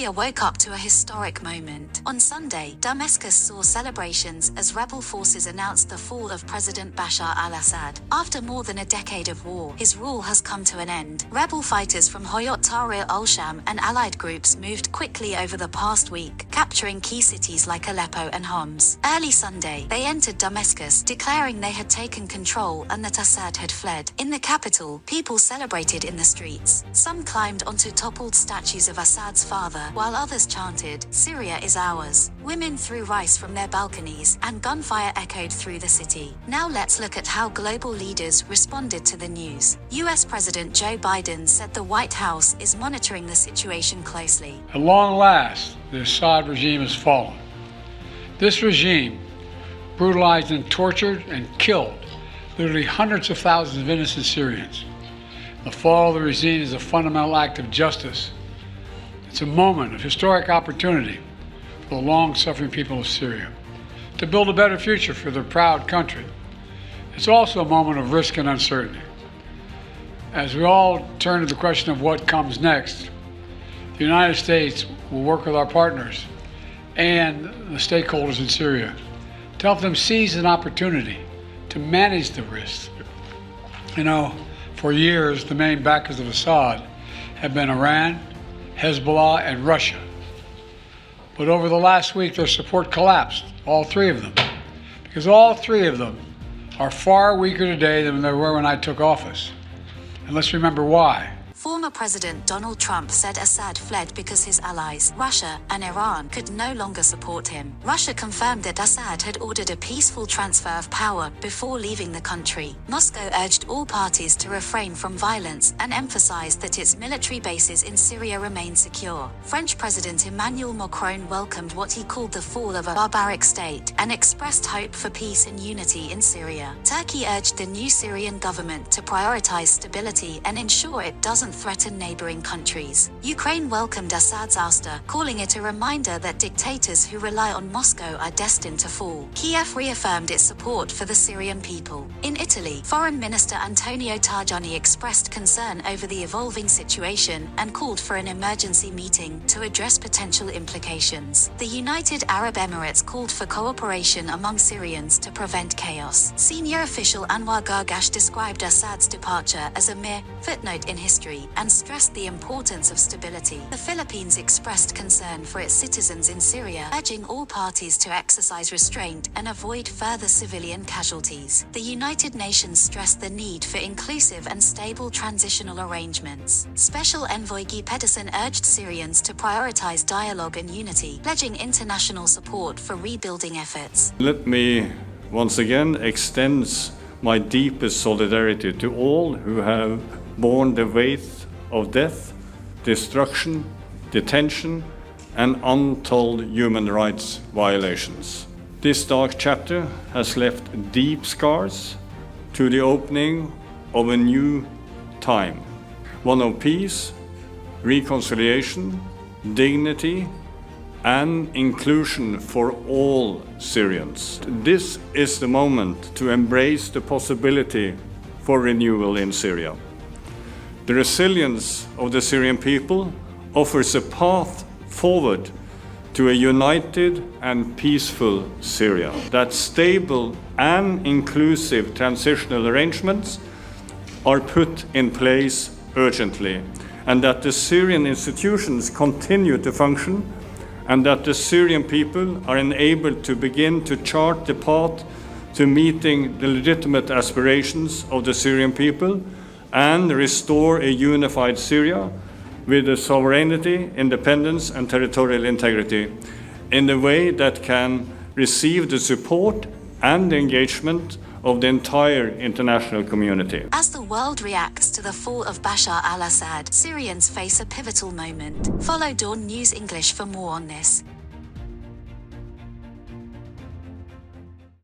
Syria woke up to a historic moment. On Sunday, Damascus saw celebrations as rebel forces announced the fall of President Bashar al Assad. After more than a decade of war, his rule has come to an end. Rebel fighters from Hayat Tahrir, al-Sham, and allied groups moved quickly over the past week, capturing key cities like Aleppo and Homs. Early Sunday, they entered Damascus, declaring they had taken control and that Assad had fled. In the capital, people celebrated in the streets. Some climbed onto toppled statues of Assad's father, while others chanted, "Syria is ours." Women threw rice from their balconies, and gunfire echoed through the city. Now let's look at how global leaders responded to the news. US President Joe Biden said the White House is monitoring the situation closely. At long last, the Assad regime has fallen. This regime brutalized and tortured and killed literally hundreds of thousands of innocent Syrians. The fall of the regime is a fundamental act of justice. It's a moment of historic opportunity for the long-suffering people of Syria to build a better future for their proud country. It's also a moment of risk and uncertainty. As we all turn to the question of what comes next, the United States will work with our partners and the stakeholders in Syria to help them seize an opportunity to manage the risks. For years, the main backers of Assad have been Iran, Hezbollah, and Russia. But over the last week, their support collapsed, all three of them, because all three of them are far weaker today than they were when I took office. And let's remember why. Former President Donald Trump said Assad fled because his allies, Russia and Iran, could no longer support him. Russia confirmed that Assad had ordered a peaceful transfer of power before leaving the country. Moscow urged all parties to refrain from violence and emphasized that its military bases in Syria remain secure. French President Emmanuel Macron welcomed what he called the fall of a barbaric state and expressed hope for peace and unity in Syria. Turkey urged the new Syrian government to prioritize stability and ensure it doesn't threaten neighboring countries. Ukraine welcomed Assad's ouster, calling it a reminder that dictators who rely on Moscow are destined to fall. Kiev reaffirmed its support for the Syrian people. In Italy, Foreign Minister Antonio Tajani expressed concern over the evolving situation and called for an emergency meeting to address potential implications. The United Arab Emirates called for cooperation among Syrians to prevent chaos. Senior official Anwar Gargash described Assad's departure as a mere footnote in history and stressed the importance of stability. The Philippines expressed concern for its citizens in Syria, urging all parties to exercise restraint and avoid further civilian casualties. The United Nations stressed the need for inclusive and stable transitional arrangements. Special Envoy Guy Pedersen urged Syrians to prioritize dialogue and unity, pledging international support for rebuilding efforts. Let me once again extend my deepest solidarity to all who have borne the weight of death, destruction, detention, and untold human rights violations. This dark chapter has left deep scars to the opening of a new time, one of peace, reconciliation, dignity, and inclusion for all Syrians. This is the moment to embrace the possibility for renewal in Syria. The resilience of the Syrian people offers a path forward to a united and peaceful Syria. That stable and inclusive transitional arrangements are put in place urgently, and that the Syrian institutions continue to function, and that the Syrian people are enabled to begin to chart the path to meeting the legitimate aspirations of the Syrian people and restore a unified Syria with the sovereignty, independence, and territorial integrity in a way that can receive the support and engagement of the entire international community. As the world reacts to the fall of Bashar al Assad, Syrians face a pivotal moment. Follow Dawn News English for more on this.